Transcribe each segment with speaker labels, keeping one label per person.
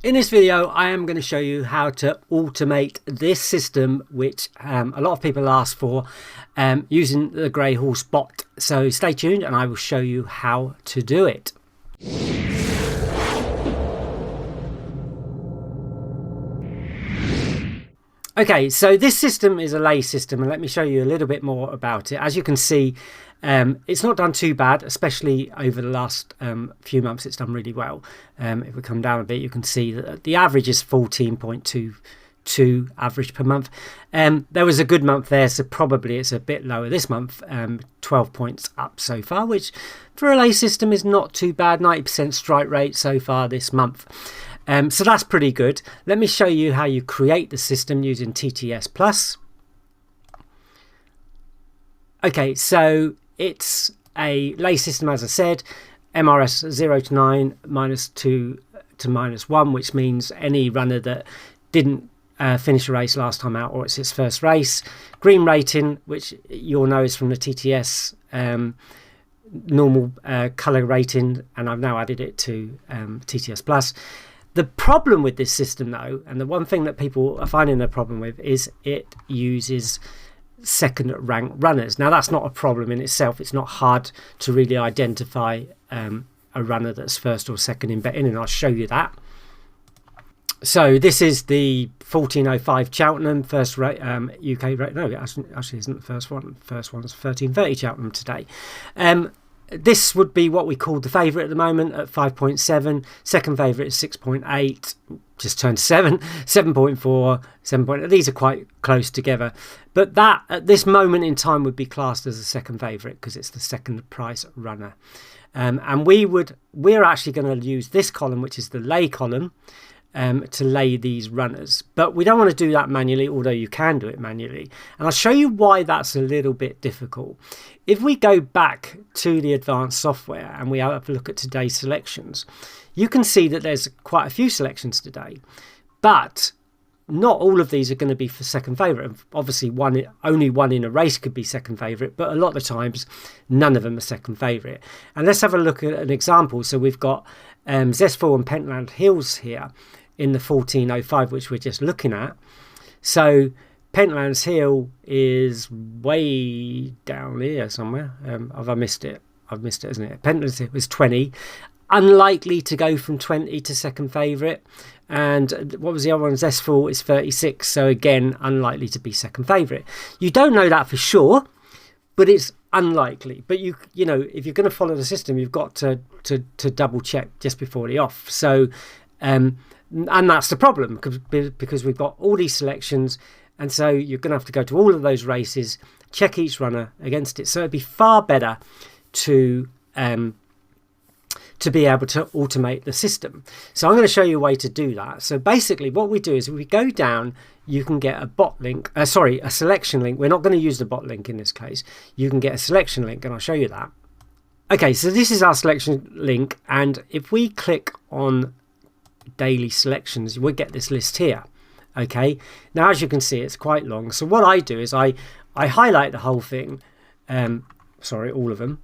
Speaker 1: In this video, I am going to show you how to automate this system, which a lot of people ask for, using the Greyhorse bot. So stay tuned and I will show you how to do it. Okay, so this system is a lay system, and let me show you a little bit more about it. As you can see, it's not done too bad, especially over the last few months. It's done really well. If we come down a bit, you can see that the average is 14.22 average per month. There was a good month there, so probably it's a bit lower this month. 12 points up so far, which for a lay system is not too bad. 90% strike rate so far this month. So that's pretty good. Let me show you how you create the system using TTS Plus. Okay, so it's a lay system, as I said, MRS 0 to 9, -2 to -1, which means any runner that didn't finish a race last time out, or it's its first race. Green rating, which you'll know is from the TTS normal colour rating, and I've now added it to TTS Plus. The problem with this system, though, and the one thing that people are finding a problem with, is it uses second rank runners. Now, that's not a problem in itself. It's not hard to really identify a runner that's first or second in betting, and I'll show you that. So this is the 14:05 Cheltenham first UK rate. No, it actually isn't the first one. The first one is 13:30 Cheltenham today. This would be what we call the favourite at the moment at 5.7. Second favourite is 6.8, just turned 7, 7.4, 7. These are quite close together. But that at this moment in time would be classed as a second favourite because it's the second price runner. And we're actually going to use this column, which is the lay column, to lay these runners, but we don't want to do that manually, although you can do it manually, and I'll show you why that's a little bit difficult. If we go back to the advanced software and we have a look at today's selections, you can see that there's quite a few selections today, but not all of these are going to be for second favourite. Obviously, only one in a race could be second favourite, but a lot of the times none of them are second favourite. And let's have a look at an example. So we've got Zestful and Pentland Hills here in the 14:05, which we're just looking at. So Pentlands Hill is way down here somewhere. Have I missed it? I've missed it, isn't it? Pentlands Hill is 20. Unlikely to go from 20 to second favourite. And what was the other one? Zestful is 36. So again, unlikely to be second favourite. You don't know that for sure, but it's unlikely. But you know, if you're going to follow the system, you've got to double check just before the off. So and that's the problem, because we've got all these selections, and so you're going to have to go to all of those races, check each runner against it. So it'd be far better to be able to automate the system. So I'm going to show you a way to do that. So basically what we do is if we go down, you can get a bot link, a selection link. We're not going to use the bot link in this case. You can get a selection link, and I'll show you that. Okay, so this is our selection link, and if we click on daily selections, we'll get this list here. Okay, now as you can see, it's quite long. So what I do is I highlight the whole thing, all of them,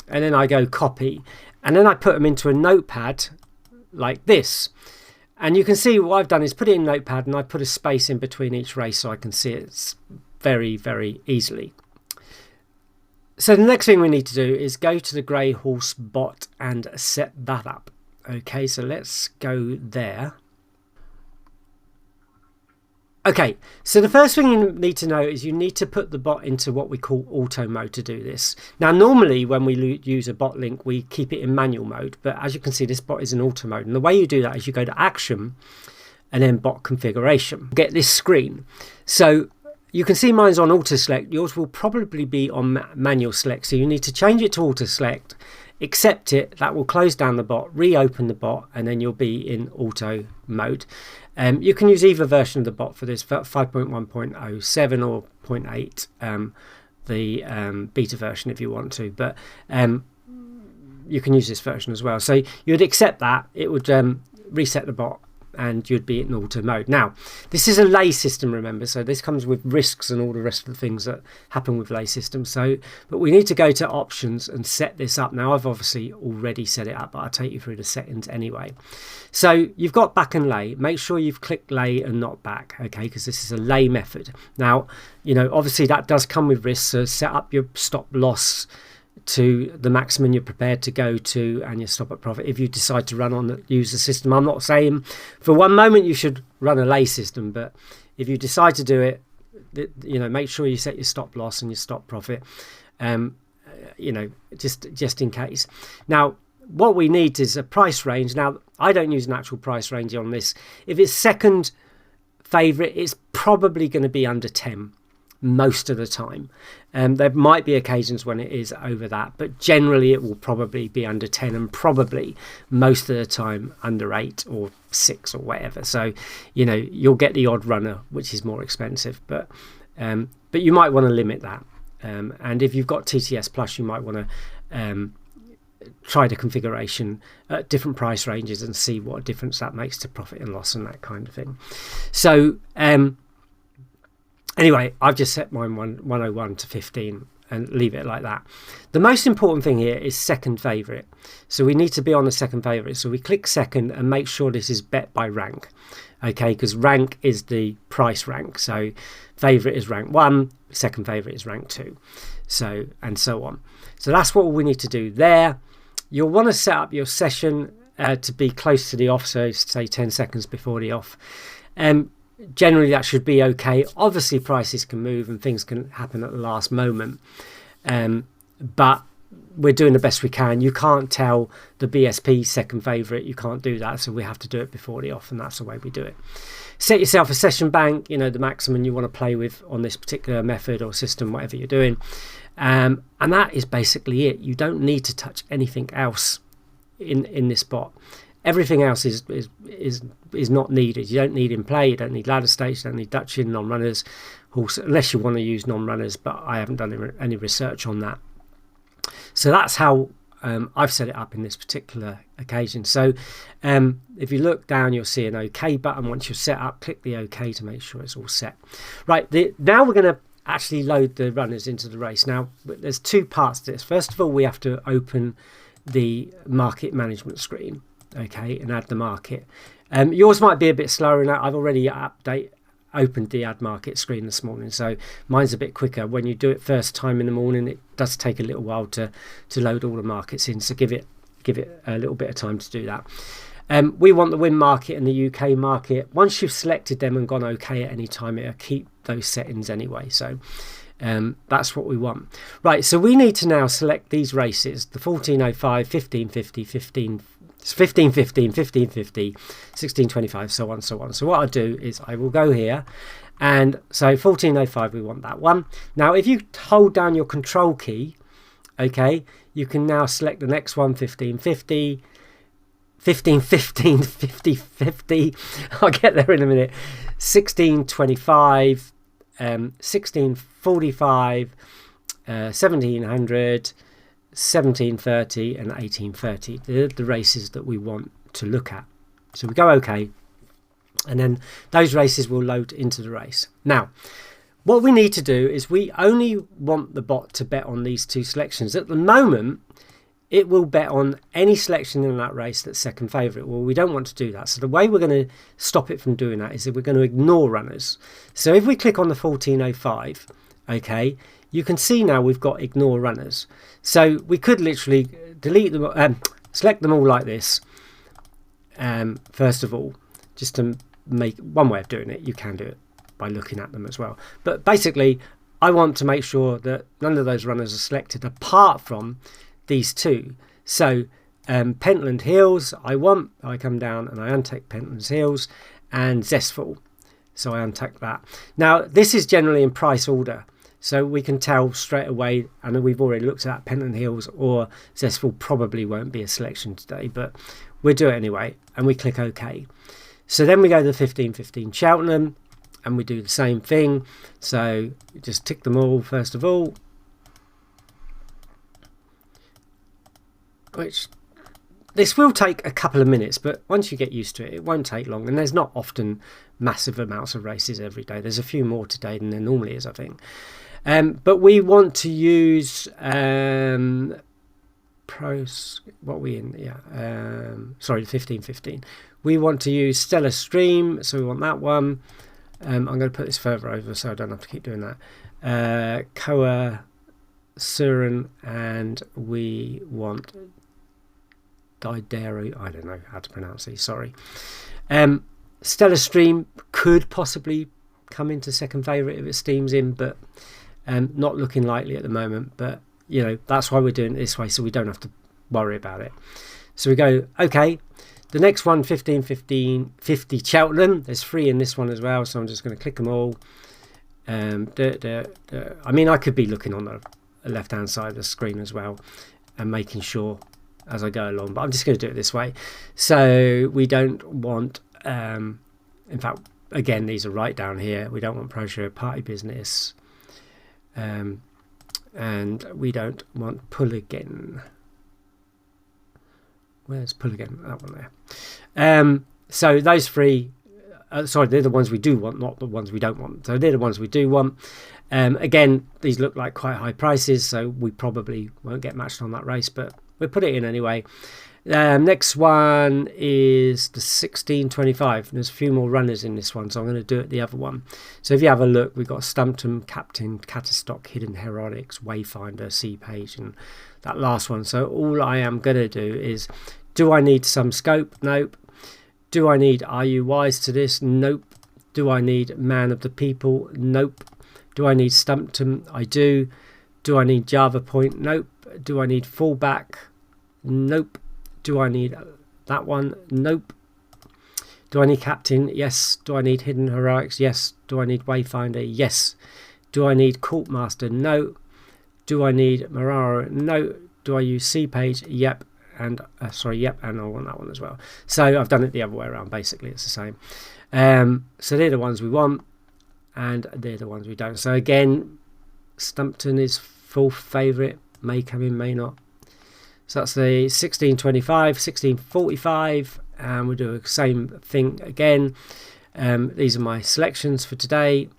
Speaker 1: and then I go copy, and then I put them into a notepad like this. And you can see what I've done is put it in Notepad, and I put a space in between each race so I can see it very, very easily. So the next thing we need to do is go to the Greyhorse bot and set that up. Okay, so let's go there. Okay, so the first thing you need to know is you need to put the bot into what we call auto mode to do this. Now, normally when we use a bot link, we keep it in manual mode, but as you can see, this bot is in auto mode. And the way you do that is you go to Action and then Bot Configuration. Get this screen. So you can see mine's on auto select. Yours will probably be on manual select. So you need to change it to auto select, accept it. That will close down the bot, reopen the bot, and then you'll be in auto mode. You can use either version of the bot for this, 5.1.07 or 0.8, the beta version if you want to, but you can use this version as well. So you would accept that, it would reset the bot, and you'd be in auto mode. Now, this is a lay system, remember, so this comes with risks and all the rest of the things that happen with lay systems. But we need to go to options and set this up. Now, I've obviously already set it up, but I'll take you through the settings anyway. So you've got back and lay. Make sure you've clicked lay and not back, okay, because this is a lay method. Now, obviously that does come with risks, so set up your stop loss to the maximum you're prepared to go to and your stop at profit if you decide to use the system. I'm not saying for one moment you should run a lay system, but if you decide to do it, make sure you set your stop loss and your stop profit, just in case. Now, what we need is a price range. Now, I don't use an actual price range on this. If it's second favorite, it's probably going to be under 10 most of the time. There might be occasions when it is over that, but generally it will probably be under 10 and probably most of the time under 8 or 6 or whatever. So you'll get the odd runner which is more expensive, but you might want to limit that, and if you've got TTS Plus, you might want to try the configuration at different price ranges and see what difference that makes to profit and loss and that kind of thing. So anyway, I've just set mine 101 to 15 and leave it like that. The most important thing here is second favourite. So we need to be on the second favourite. So we click second and make sure this is bet by rank. Okay, because rank is the price rank. So favourite is rank 1, second favourite is rank 2. So, and so on. So that's what we need to do there. You'll want to set up your session to be close to the off, so say 10 seconds before the off. Generally that should be okay. Obviously prices can move and things can happen at the last moment, but we're doing the best we can. You can't tell the BSP second favourite, you can't do that, so we have to do it before the off, and that's the way we do it. Set yourself a session bank, the maximum you want to play with on this particular method or system, whatever you're doing, and that is basically it. You don't need to touch anything else in this bot. Everything else is not needed. You don't need in play, you don't need ladder stakes, you don't need Dutch in non-runners, unless you want to use non-runners, but I haven't done any research on that. So that's how I've set it up in this particular occasion. So if you look down, you'll see an OK button. Once you're set up, click the OK to make sure it's all set. Right, now we're going to actually load the runners into the race. Now, there's two parts to this. First of all, we have to open the market management screen, okay, and add the market. Yours might be a bit slower in that. I've already opened the add market screen this morning, so mine's a bit quicker. When you do it first time in the morning, it does take a little while to load all the markets in, so give it a little bit of time to do that. We want the win market and the UK market. Once you've selected them and gone OK at any time, it'll keep those settings anyway, so that's what we want. Right, so we need to now select these races, the 1405, 1550, 1515, 1550, 1625, so on, so on. So what I'll do is I will go here, and so 1405, we want that one. Now, if you hold down your control key, okay, you can now select the next one, 1550, 1515, 5050, I'll get there in a minute, 1625, 1645, 1700, 1730 and 1830. They're the races that we want to look at. So we go OK, and then those races will load into the race. Now, what we need to do is we only want the bot to bet on these two selections. At the moment, it will bet on any selection in that race that's second favourite. Well, we don't want to do that. So the way we're going to stop it from doing that is that we're going to ignore runners. So if we click on the 1405, okay, you can see now we've got ignore runners. So we could literally delete them, select them all like this. First of all, just to make one way of doing it, you can do it by looking at them as well. But basically, I want to make sure that none of those runners are selected apart from these two. So Pentland Hills, I come down and I untick Pentland Hills, and Zestful. So I untick that. Now, this is generally in price order. So we can tell straight away, and we've already looked at Pentland Hills or Zestful probably won't be a selection today, but we'll do it anyway, and we click OK. So then we go to the 1515 Cheltenham, and we do the same thing. So just tick them all first of all, which this will take a couple of minutes, but once you get used to it, it won't take long. And there's not often massive amounts of races every day. There's a few more today than there normally is, I think. But we want to use what are we in? Yeah, sorry, 1515. We want to use Stellar Stream, so we want that one. I'm going to put this further over so I don't have to keep doing that. Koa Surin, and we want Dideru. I don't know how to pronounce these, sorry. Stellar Stream could possibly come into second favourite if it steams in, but not looking likely at the moment. But you know, that's why we're doing it this way, so we don't have to worry about it. So we go, okay, the next one, 15-15-50 Cheltenham. There's 3 in this one as well, so I'm just going to click them all. I mean, I could be looking on the left hand side of the screen as well and making sure as I go along, but I'm just going to do it this way. So we don't want, in fact, again, these are right down here. We don't want ProShare Party Business, and we don't want Pull Again. Where's Pull Again? That one there. So those 3, sorry, they're the ones we do want, not the ones we don't want. So they're the ones we do want. Again, these look like quite high prices, so we probably won't get matched on that race, but we'll put it in anyway. Next one is the 1625. There's a few more runners in this one, so I'm going to do it the other one. So if you have a look, we've got Stumpton, Captain, Catastock, Hidden Heroics, Wayfinder, Sea Page, and that last one. So all I am going to do is, do I need some scope? Nope. Do I need Are You Wise to This? Nope. Do I need Man of the People? Nope. Do I need Stumpton? I do. Do I need Java Point? Nope. Do I need Fallback? Nope. Do I need that one? Nope. Do I need Captain? Yes. Do I need Hidden Heroics? Yes. Do I need Wayfinder? Yes. Do I need Courtmaster? No. Do I need Marara? No. Do I use Sea Page? Yep. And yep, and I want that one as well. So I've done it the other way around. Basically, it's the same. So they're the ones we want, and they're the ones we don't. So again, Stumpton is full favourite. May come in, may not. So that's the 1625, 1645, and we'll do the same thing again. These are my selections for today.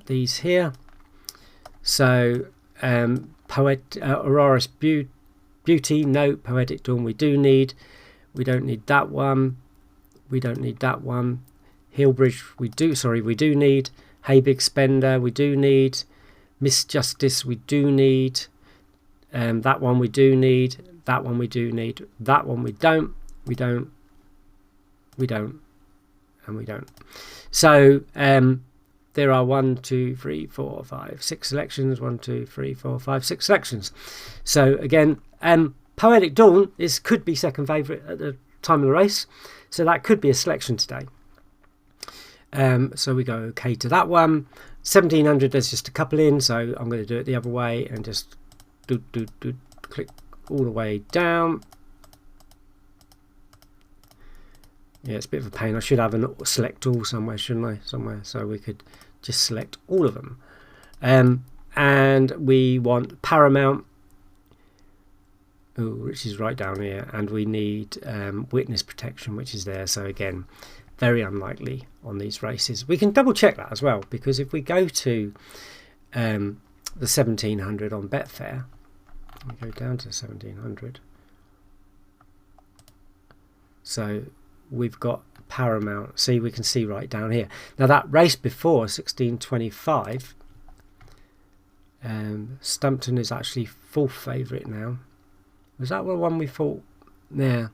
Speaker 1: These here. So Aurora's Beauty, no. Poetic Dawn, we do need. We don't need that one. We don't need that one. Hillbridge, we do need. Hey Big Spender, we do need. Miss Justice, we do need. That one we do need. That one we do need. That one we don't. We don't. We don't. And we don't. So there are 1, 2, 3, 4, 5, 6 selections. 1, 2, 3, 4, 5, 6 selections. So again, Poetic Dawn could be second favourite at the time of the race. So that could be a selection today. So we go okay to that one. 1700, there's just a couple in, so I'm going to do it the other way and just click all the way down. Yeah, it's a bit of a pain. I should have a select all somewhere, shouldn't I? Somewhere, so we could just select all of them. And we want Paramount, which is right down here, and we need Witness Protection, which is there. So again, very unlikely on these races. We can double check that as well, because if we go to the 1700 on Betfair, we go down to 1700. So we've got Paramount. See, we can see right down here. Now that race before 1625, Stumpton is actually full favourite now. Was that the one we thought? Yeah.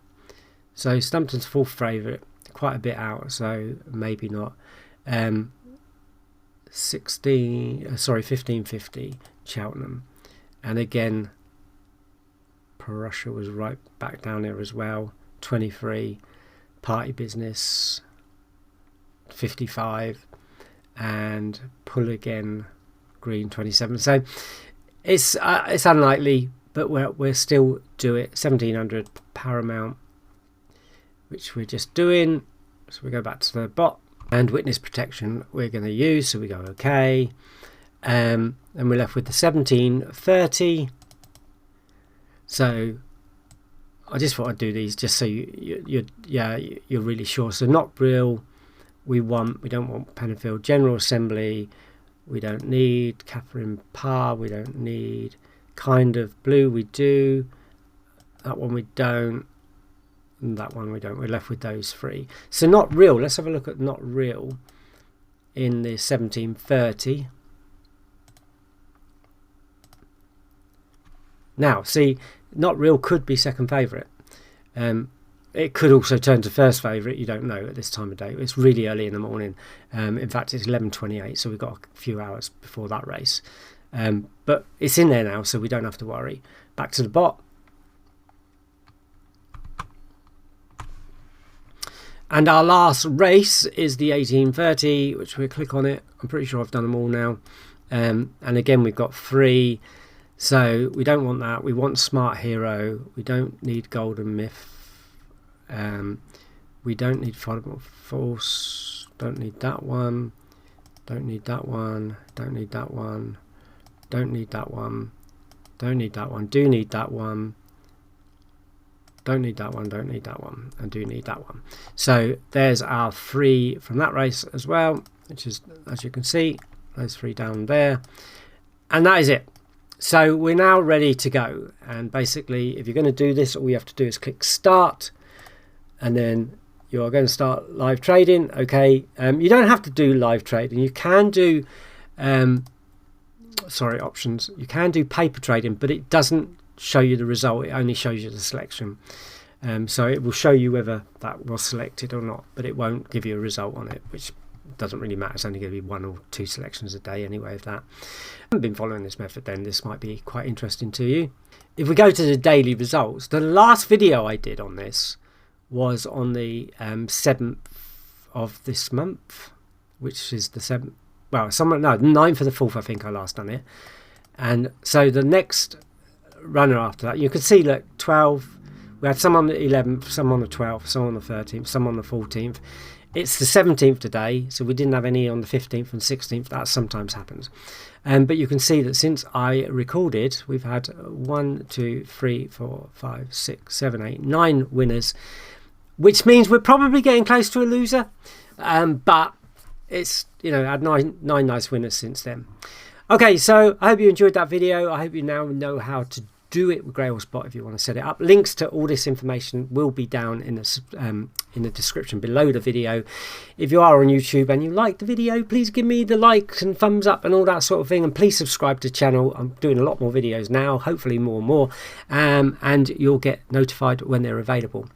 Speaker 1: So Stumpton's full favourite, quite a bit out, so maybe not. 1550 Cheltenham, and again Prussia was right back down there as well. 23 Party Business, 55, and Pull Again Green 27. So it's unlikely, but we'll still do it. 1700 Paramount, which we're just doing. So we go back to the bot, and Witness Protection we're going to use, so we go okay, and we're left with the 1730. So I just thought I'd do these just so you're really sure. So not real, we don't want Penfield. General Assembly, we don't need. Catherine Parr, we don't need. Kind of Blue, we do. That one we don't. And that one we don't. We're left with those three. So not real. Let's have a look at not real in the 1730. Now, see, not real could be second favourite. It could also turn to first favourite. You don't know at this time of day. It's really early in the morning. In fact, it's 11:28, so we've got a few hours before that race. But it's in there now, so we don't have to worry. Back to the bot. And our last race is the 1830, which we'll click on it. I'm pretty sure I've done them all now. And again, we've got 3. So we don't want that. We want Smart Hero. We don't need Golden Myth. We don't need Formidable Force. Don't need that one. Don't need that one. Don't need that one. Don't need that one. Don't need that one. Do need that one. Don't need that one. Don't need that one. And do need that one. So there's our 3 from that race as well, which is, as you can see, those 3 down there. And that is it. So we're now ready to go. And basically, if you're going to do this, all you have to do is click Start. And then you're going to start live trading. Okay. You don't have to do live trading. You can do, options. You can do paper trading, but it doesn't show you the result. It only shows you the selection. So it will show you whether that was selected or not, but it won't give you a result on it, which doesn't really matter. It's only going to be 1 or 2 selections a day anyway. If that haven't been following this method, then this might be quite interesting to you. If we go to the daily results, the last video I did on this was on the 7th of this month, which is the 7th. Well, the 9th of the 4th, I think I last done it. And so the next runner after that, you can see that 12. We had some on the 11th, some on the 12th, some on the 13th, some on the 14th. It's the 17th today, so we didn't have any on the 15th and 16th. That sometimes happens. But you can see that since I recorded, we've had 1, 2, 3, 4, 5, 6, 7, 8, 9 winners, which means we're probably getting close to a loser. But it's, had nine nice winners since then. Okay, so I hope you enjoyed that video. I hope you now know how to do it with Greyhorse Bot if you want to set it up. Links to all this information will be down in the description below the video. If you are on YouTube and you like the video, please give me the likes and thumbs up and all that sort of thing, and please subscribe to the channel. I'm doing a lot more videos now, hopefully more and more, and you'll get notified when they're available.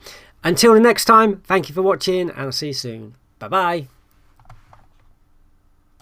Speaker 1: Until the next time, thank you for watching, and I'll see you soon. Bye bye.